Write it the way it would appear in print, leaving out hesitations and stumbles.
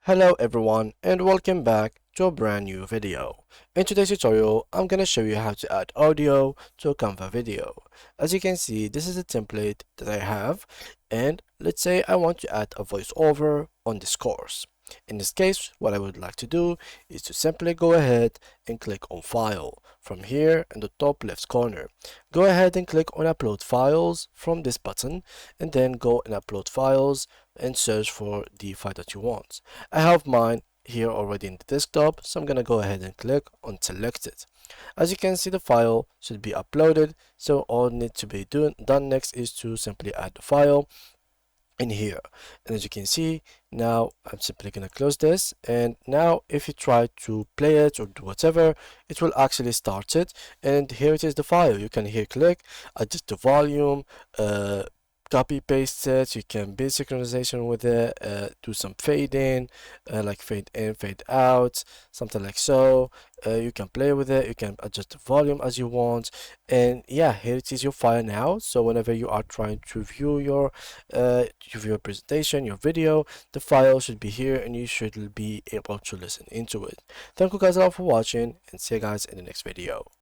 Hello everyone and welcome back to a brand new video. In today's tutorial, I'm gonna show you how to add audio to a Canva video. As you can see, this is a template that I have, and let's say I want to add a voiceover on this course. In this case, what I would like to do is to simply go ahead and click on File from here in the top left corner. Go ahead and click on Upload Files from this button, and then go and Upload Files and search for the file that you want. I have mine here already in the desktop, so I'm gonna go ahead and click on Select it. As you can see, the file should be uploaded, so all need to be done next is to simply add the file in here. And as you can see, now I'm simply gonna close this, and now if you try to play it or do whatever, it will actually start it, and here it is, the file. You can here click, adjust the volume, copy paste it. You can build synchronization with it, do some fade in, like fade in, fade out, something like so. You can play with it, you can adjust the volume as you want, and yeah, here it is, your file now. So whenever you are trying to view your presentation, your video, the file should be here and you should be able to listen into it. Thank you guys all for watching, and see you guys in the next video.